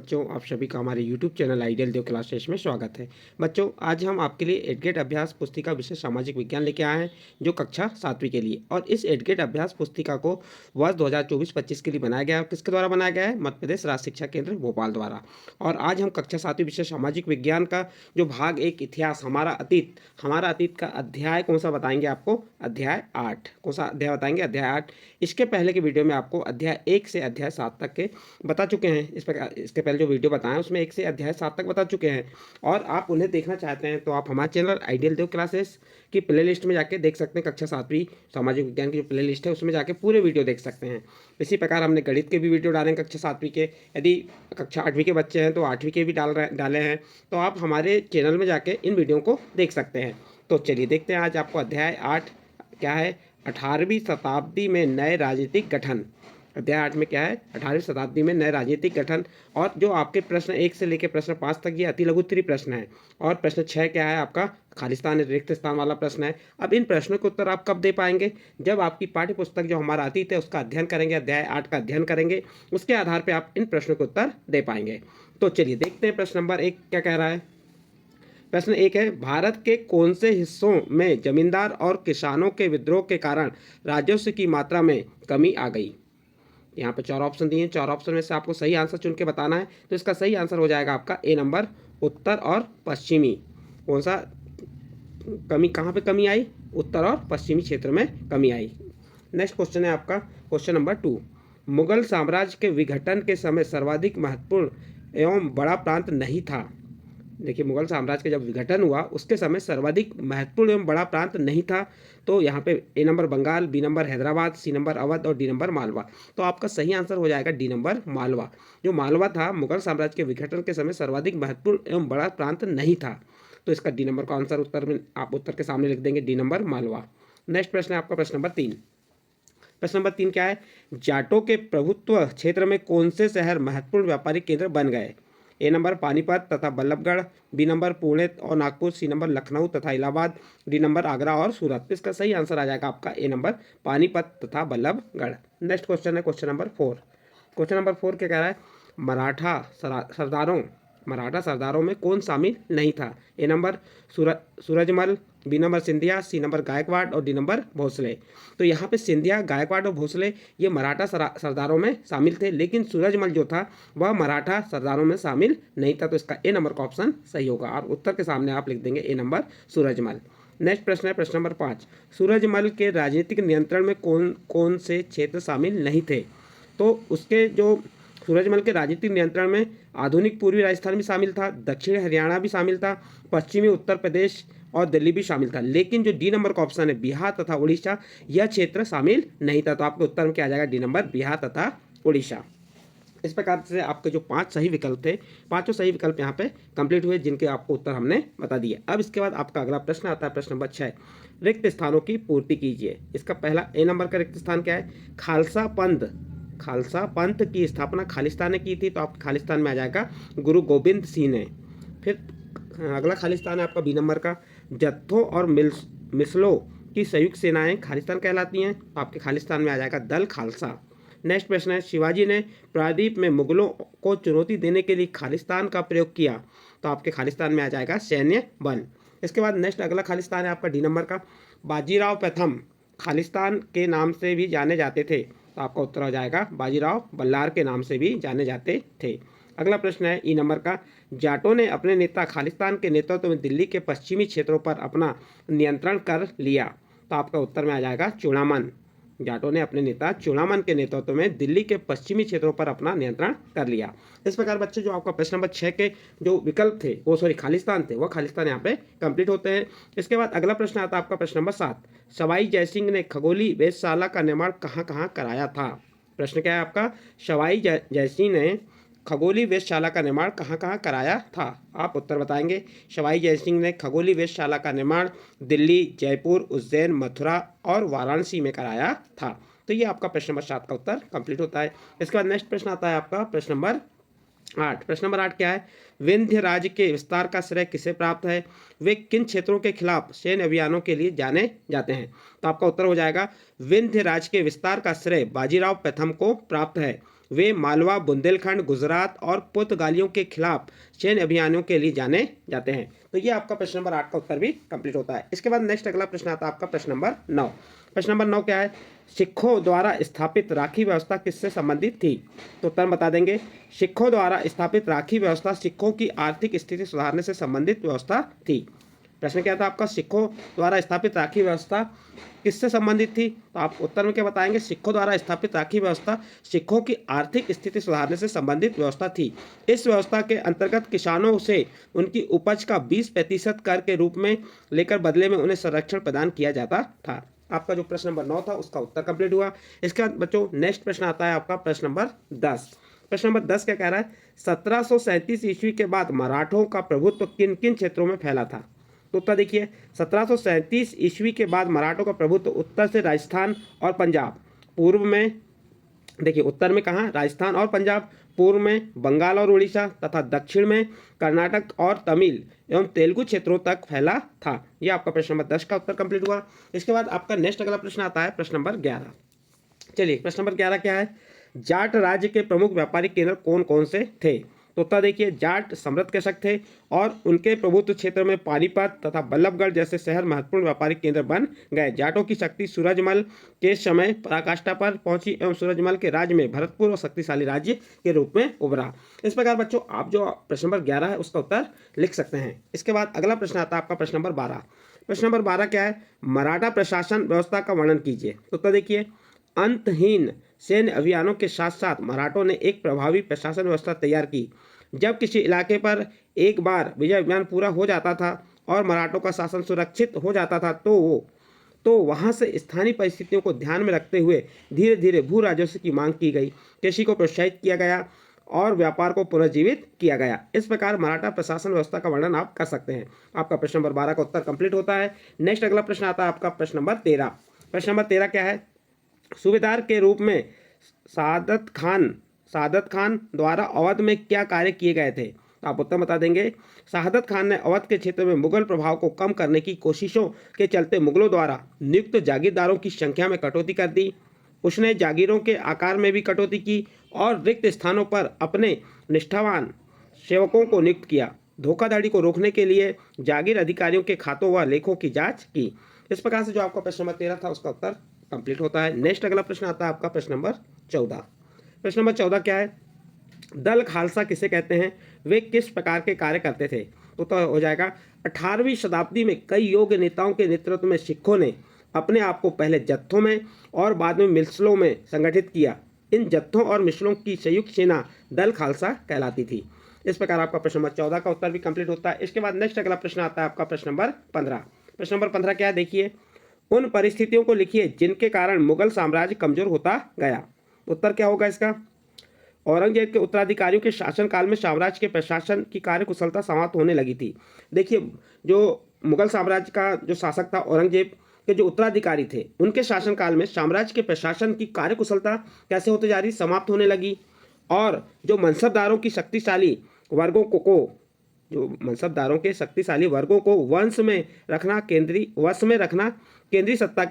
बच्चों, आप सभी का हमारे YouTube चैनल आइडियल देव क्लासेस में स्वागत है। बच्चों, आज हम आपके लिए एडगेट अभ्यास पुस्तिका विषय सामाजिक विज्ञान लेके आए हैं, जो कक्षा 7वीं के लिए। और इस एडगेट अभ्यास पुस्तिका को वर्ष 2024-25 के लिए बनाया गया है। किसके द्वारा बनाया गया है? मध्य प्रदेश राज्य शिक्षा केंद्र भोपाल द्वारा। और आज हम कक्षा 7वीं विषय सामाजिक विज्ञान का जो भाग 1 इतिहास हमारा अतीत का अध्याय कौन सा बताएंगे आपको? अध्याय 8। कौन सा अध्याय बताएंगे? अध्याय 8। इसके पहले के वीडियो में आपको अध्याय 1 से अध्याय 7 तक के बता चुके हैं। इस प्रकार इसके पहले जो वीडियो बताएं उसमें 1 से अध्याय 7 तक बता चुके हैं। और आप उन्हें देखना चाहते हैं तो आप हमारे चैनल आइडियल देव क्लासेस की प्लेलिस्ट में जाके देख सकते हैं। कक्षा 7वीं सामाजिक विज्ञान की जो प्लेलिस्ट है उसमें जाके पूरे वीडियो देख सकते हैं। इसी प्रकार हमने गणित के भी वीडियो डाले हैं कक्षा 7वीं के। यदि कक्षा 8वीं के बच्चे हैं तो 8वीं के भी डाले हैं, तो आप हमारे चैनल में जाके इन वीडियो को देख सकते हैं। तो चलिए देखते हैं आज आपको अध्याय 8 क्या है। 18वीं शताब्दी में नए राजनीतिक गठन। अध्याय 8 में क्या है? 18वीं शताब्दी में नए राजनीतिक गठन। और जो आपके प्रश्न 1 से लेकर प्रश्न 5 तक ये अति लघु उत्तरीय प्रश्न है। और प्रश्न 6 क्या है आपका? खालिस्तान रिक्त स्थान वाला प्रश्न है। अब इन प्रश्नों के उत्तर आप कब दे पाएंगे? जब आपकी पाठ्य पुस्तक जो हमारा अतीत है उसका अध्ययन करेंगे, अध्याय 8 का अध्ययन करेंगे। उसके आधार पर आप इन प्रश्नों के उत्तर दे पाएंगे। तो चलिए देखते हैं प्रश्न नंबर 1 क्या कह रहा है। प्रश्न 1 है, भारत के कौन से हिस्सों में जमींदार और किसानों के विद्रोह के कारण राजस्व की मात्रा में कमी आ गई? यहाँ पे 4 ऑप्शन दिए हैं। 4 ऑप्शन में से आपको सही आंसर चुन के बताना है। तो इसका सही आंसर हो जाएगा आपका ए नंबर, उत्तर और पश्चिमी। कौन सा कमी, कहाँ पे कमी आई? उत्तर और पश्चिमी क्षेत्र में कमी आई। नेक्स्ट क्वेश्चन है आपका क्वेश्चन नंबर 2। मुगल साम्राज्य के विघटन के समय सर्वाधिक महत्वपूर्ण एवं बड़ा प्रांत नहीं था। देखिए, मुगल साम्राज्य का जब विघटन हुआ उसके समय सर्वाधिक महत्वपूर्ण एवं बड़ा प्रांत नहीं था। तो यहाँ पे A number Bengal, B number Hyderabad, C number Awadh और डी नंबर मालवा। तो आपका सही आंसर हो जाएगा डी नंबर मालवा। जो मालवा था, मुगल साम्राज्य के विघटन के समय सर्वाधिक महत्वपूर्ण एवं बड़ा प्रांत नहीं था। तो इसका डी नंबर का आंसर उत्तर में आप उत्तर के सामने लिख देंगे, डी नंबर मालवा। नेक्स्ट प्रश्न है आपका प्रश्न नंबर 3। प्रश्न नंबर 3 क्या है? जाटों के प्रभुत्व क्षेत्र में कौन से शहर महत्वपूर्ण व्यापारिक केंद्र बन गए? ए नंबर पानीपत तथा बल्लभगढ़, बी नंबर पुणे और नागपुर, सी नंबर लखनऊ तथा इलाहाबाद, डी नंबर आगरा और सूरत। इसका सही आंसर आ जाएगा आपका ए नंबर पानीपत तथा बल्लभगढ़। नेक्स्ट क्वेश्चन है क्वेश्चन नंबर 4। क्वेश्चन नंबर 4 क्या कह रहा है? मराठा सरदारों में कौन शामिल नहीं था? A number Surajmal, B number Scindia, C number Gaekwad और डी नंबर भोसले। तो यहाँ पे सिंधिया, गायकवाड़ और भोसले ये मराठा सरदारों में शामिल थे, लेकिन सूरजमल जो था वह मराठा सरदारों में शामिल नहीं था। तो इसका ए नंबर का ऑप्शन सही होगा और उत्तर के सामने आप लिख देंगे ए नंबर सूरजमल। नेक्स्ट प्रश्न है प्रश्न नंबर 5। सूरजमल के राजनीतिक नियंत्रण में कौन कौन से क्षेत्र शामिल नहीं थे? तो उसके जो सूरजमल के राजनीतिक नियंत्रण में आधुनिक पूर्वी राजस्थान भी शामिल था, दक्षिण हरियाणा भी शामिल था, पश्चिमी उत्तर प्रदेश और दिल्ली भी शामिल था। लेकिन जो डी नंबर का ऑप्शन है बिहार तथा उड़ीसा, यह क्षेत्र शामिल नहीं था। तो आपके उत्तर में क्या आ जाएगा? डी नंबर बिहार तथा उड़ीसा। इस प्रकार से आपके जो 5 सही विकल्प थे, पांचों सही विकल्प यहाँ पे कंप्लीट हुए, जिनके आपको उत्तर हमने बता दिए। अब इसके बाद आपका अगला प्रश्न आता है प्रश्न नंबर 6। रिक्त स्थानों की पूर्ति कीजिए। इसका पहला ए नंबर का रिक्त स्थान क्या है? खालसा पंथ की स्थापना खालिस्तान ने की थी। तो आप खालिस्तान में आ जाएगा गुरु गोविंद सिंह ने। फिर अगला खालिस्तान है आपका बी नंबर का, जत्थों और मिसलों की संयुक्त सेनाएं खालिस्तान कहलाती हैं। तो आपके खालिस्तान में आ जाएगा दल खालसा। नेक्स्ट प्रश्न है, शिवाजी ने प्रायद्वीप में मुगलों को चुनौती देने के लिए खालिस्तान का प्रयोग किया। तो आपके खालिस्तान में आ जाएगा सैन्य बल। इसके बाद नेक्स्ट अगला खालिस्तान है आपका डी नंबर का, बाजीराव प्रथम खालिस्तान के नाम से भी जाने जाते थे। तो आपका उत्तर हो जाएगा बाजीराव बल्लार के नाम से भी जाने जाते थे। अगला प्रश्न है ई नंबर का, जाटों ने अपने नेता खालिस्तान के नेतृत्व में दिल्ली के पश्चिमी क्षेत्रों पर अपना नियंत्रण कर लिया। तो आपका उत्तर में आ जाएगा चूड़ामन। जाटों ने अपने नेता चूड़ामन के नेतृत्व में दिल्ली के पश्चिमी क्षेत्रों पर अपना नियंत्रण कर लिया। इस प्रकार बच्चे जो आपका प्रश्न नंबर 6 के जो विकल्प थे वो खालिस्तान थे, वो खालिस्तान यहाँ पे कंप्लीट होते हैं। इसके बाद अगला प्रश्न आता है आपका प्रश्न नंबर 7। सवाई जयसिंह ने खगोली वेधशाला का निर्माण कहाँ कहाँ कराया था? प्रश्न क्या है आपका? सवाई जयसिंह ने खगोली वेधशाला का निर्माण कहाँ कहाँ कराया था? आप उत्तर बताएंगे। सवाई जयसिंह ने खगोली वेधशाला का निर्माण दिल्ली, जयपुर, उज्जैन, मथुरा और वाराणसी में कराया था। तो ये आपका प्रश्न नंबर 7 का उत्तर कंप्लीट होता है। इसके बाद नेक्स्ट प्रश्न आता है आपका प्रश्न नंबर 8, प्रश्न नंबर 8 क्या है? विंध्य राज्य के विस्तार का श्रेय किसे प्राप्त है? वे किन क्षेत्रों के खिलाफ सैन्य अभियानों के लिए जाने जाते हैं? तो आपका उत्तर हो जाएगा विंध्य राज्य के विस्तार का श्रेय बाजीराव प्रथम को प्राप्त है। वे मालवा, बुंदेलखंड, गुजरात और पुर्तगालियों के खिलाफ सैन्य अभियानों के लिए जाने जाते हैं। तो ये आपका प्रश्न नंबर 8 का उत्तर भी कंप्लीट होता है। इसके बाद नेक्स्ट अगला प्रश्न आता है आपका प्रश्न नंबर 9। प्रश्न नंबर 9 क्या है? सिखों द्वारा स्थापित राखी व्यवस्था किससे संबंधित थी? तो उत्तर बता देंगे। सिखों द्वारा स्थापित राखी व्यवस्था सिखों की आर्थिक स्थिति सुधारने से संबंधित व्यवस्था थी। प्रश्न क्या था आपका? सिखों द्वारा स्थापित राखी व्यवस्था किससे संबंधित थी? तो आप उत्तर में क्या बताएंगे? सिखों द्वारा स्थापित राखी व्यवस्था सिखों की आर्थिक स्थिति सुधारने से संबंधित व्यवस्था थी। इस व्यवस्था के अंतर्गत किसानों से उनकी उपज का 20% कर के रूप में लेकर बदले में उन्हें संरक्षण प्रदान किया जाता था। आपका जो प्रश्न नंबर 9 था उसका उत्तर कंप्लीट हुआ। इसके बाद बच्चों नेक्स्ट प्रश्न आता है आपका प्रश्न नंबर 10। प्रश्न नंबर 10 क्या कह रहा है? 1737 ईस्वी के बाद मराठों का प्रभुत्व किन किन क्षेत्रों में फैला था? तो उत्तर देखिए, 1737 ईस्वी के बाद मराठों का प्रभुत्व उत्तर से राजस्थान और पंजाब, पूर्व में देखिए उत्तर में कहाँ? राजस्थान और पंजाब, पूर्व में बंगाल और उड़ीसा तथा दक्षिण में कर्नाटक और तमिल एवं तेलुगु क्षेत्रों तक फैला था। यह आपका प्रश्न नंबर 10 का उत्तर कंप्लीट हुआ। इसके बाद आपका नेक्स्ट अगला प्रश्न आता है प्रश्न नंबर 11। चलिए प्रश्न नंबर 11 क्या है? जाट राज्य के प्रमुख व्यापारिक केंद्र कौन कौन से थे? तो उत्तर देखिए, जाट समृद्ध कृषक थे और उनके प्रभुत्व क्षेत्र में पानीपत तथा बल्लभगढ़ जैसे शहर महत्वपूर्ण व्यापारिक केंद्र बन गए। जाटों की शक्ति सूरजमल के समय पराकाष्ठा पर पहुंची एवं सूरजमल के राज्य में भरतपुर और शक्तिशाली राज्य के रूप में उभरा। इस प्रकार बच्चों आप जो प्रश्न नंबर 11 है उसका उत्तर लिख सकते हैं। इसके बाद अगला प्रश्न आता है आपका प्रश्न नंबर 12। प्रश्न नंबर 12 क्या है? मराठा प्रशासन व्यवस्था का वर्णन कीजिए। तो उत्तर देखिए, अंतहीन सैन्य अभियानों के साथ साथ मराठों ने एक प्रभावी प्रशासन व्यवस्था तैयार की। जब किसी इलाके पर एक बार विजय अभियान पूरा हो जाता था और मराठों का शासन सुरक्षित हो जाता था तो वहां से स्थानीय परिस्थितियों को ध्यान में रखते हुए धीरे धीरे भू राजस्व की मांग की गई, कृषि को प्रोत्साहित किया गया और व्यापार को पुनर्जीवित किया गया। इस प्रकार मराठा प्रशासन व्यवस्था का वर्णन आप कर सकते हैं। आपका प्रश्न नंबर 12 का उत्तर कंप्लीट होता है। नेक्स्ट अगला प्रश्न आता है आपका प्रश्न नंबर 13। प्रश्न नंबर 13 क्या है? सूबेदार के रूप में सादत खान द्वारा अवध में क्या कार्य किए गए थे? आप उत्तर बता देंगे। शहादत खान ने अवध के क्षेत्र में मुगल प्रभाव को कम करने की कोशिशों के चलते मुगलों द्वारा नियुक्त जागीरदारों की संख्या में कटौती कर दी। उसने जागीरों के आकार में भी कटौती की और रिक्त स्थानों पर अपने निष्ठावान सेवकों को नियुक्त किया। धोखाधड़ी को रोकने के लिए जागीर अधिकारियों के खातों व लेखों की जांच की। इस प्रकार से जो आपका प्रश्न नंबर 13 था उसका उत्तर कंप्लीट होता है। नेक्स्ट अगला प्रश्न आता है आपका प्रश्न नंबर 14। प्रश्न नंबर 14 क्या है? दल खालसा किसे कहते हैं? वे किस प्रकार के कार्य करते थे? तो हो जाएगा 18वीं शताब्दी में कई योग्य नेताओं के नेतृत्व में सिखों ने अपने आप को पहले जत्थों में और बाद में मिसलों में संगठित किया। इन जत्थों और मिसलों की संयुक्त सेना दल खालसा कहलाती थी। इस प्रकार आपका प्रश्न नंबर 14 का उत्तर भी कंप्लीट होता है। इसके बाद नेक्स्ट अगला प्रश्न आता है आपका प्रश्न नंबर 15। प्रश्न नंबर 15 क्या है? देखिए, उन परिस्थितियों को लिखिए जिनके कारण मुगल साम्राज्य कमजोर होता गया। उत्तर क्या होगा इसका? औरंगजेब के उत्तराधिकारियों के शासनकाल में साम्राज्य के प्रशासन की कार्यकुशलता समाप्त होने लगी थी। देखिए, जो मुगल साम्राज्य का जो शासक था, औरंगजेब के जो उत्तराधिकारी थे, उनके शासनकाल में साम्राज्य के प्रशासन की कार्यकुशलता कैसे होती जा रही? समाप्त होने लगी। और जो मनसबदारों की शक्तिशाली वर्गों को वश में रखना केंद्रीय सत्ता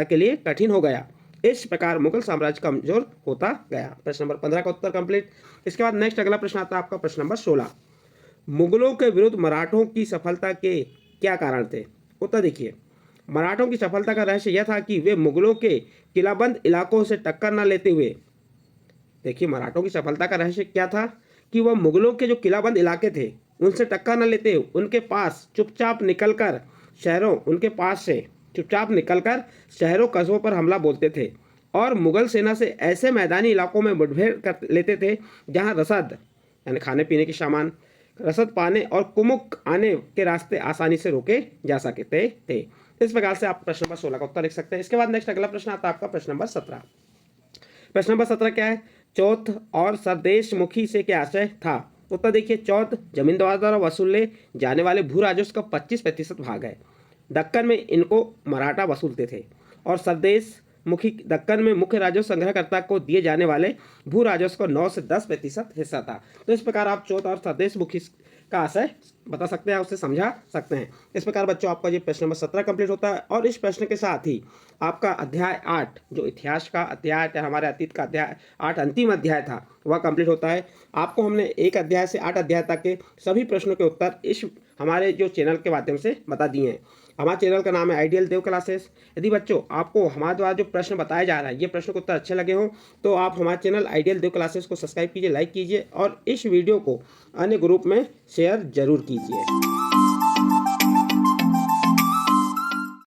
के लिए कठिन हो गया। इस प्रकार मुगल साम्राज्य कमजोर होता गया। प्रश्न नंबर 15 का उत्तर कंप्लीट। इसके बाद नेक्स्ट अगला प्रश्न आता है आपका प्रश्न नंबर 16। मुगलों के विरुद्ध मराठों की सफलता के क्या कारण थे? उत्तर देखिए, मराठों की सफलता का रहस्य यह था कि वे मुगलों के किलाबंद इलाकों से टक्कर न लेते हुए, देखिए मराठों की सफलता का रहस्य क्या था कि वह मुगलों के जो किलाबंद इलाके थे उनसे टक्कर न लेते हुए उनके पास चुपचाप निकलकर शहरों कस्बों पर हमला बोलते थे और मुगल सेना से ऐसे मैदानी इलाकों में मुठभेड़ कर लेते थे जहां रसद यानी खाने पीने के सामान, रसद पाने और कुमुक आने के रास्ते आसानी से रोके जा सकते थे। इस प्रकार से आप प्रश्न नंबर 16 का उत्तर लिख सकते हैं। इसके बाद नेक्स्ट अगला प्रश्न आता है आपका प्रश्न नंबर 17। प्रश्न नंबर 17 क्या है? चौथ और सरदेश मुखी से क्या आशय था? उत्तर देखिए, चौथ जमींदार द्वारा वसूले जाने वाले भू राजस्व का 25% भाग है। दक्कन में इनको मराठा वसूलते थे और सरदेश दक्कन में मुख्य राजस्व संग्रहकर्ता को दिए जाने वाले भू राजस्व को 9 से 10% हिस्सा था। तो इस प्रकार आप चौथ और सदेश मुखी का आशय बता सकते हैं, उसे समझा सकते हैं। इस प्रकार बच्चों आपका ये प्रश्न नंबर 17 कंप्लीट होता है और इस प्रश्न के साथ ही आपका अध्याय 8 जो इतिहास का अध्याय है, हमारे अतीत का अध्याय 8 अंतिम अध्याय था, वह कंप्लीट होता है। आपको हमने 1 अध्याय से 8 अध्याय तक के सभी प्रश्नों के उत्तर इस हमारे जो चैनल के माध्यम से बता दिए हैं। हमारे चैनल का नाम है आइडियल देव क्लासेस। यदि बच्चों आपको हमारे द्वारा जो प्रश्न बताया जा रहा है, ये प्रश्न को उत्तर अच्छे लगे हों तो आप हमारे चैनल आइडियल देव क्लासेस को सब्सक्राइब कीजिए, लाइक कीजिए और इस वीडियो को अन्य ग्रुप में शेयर जरूर कीजिए।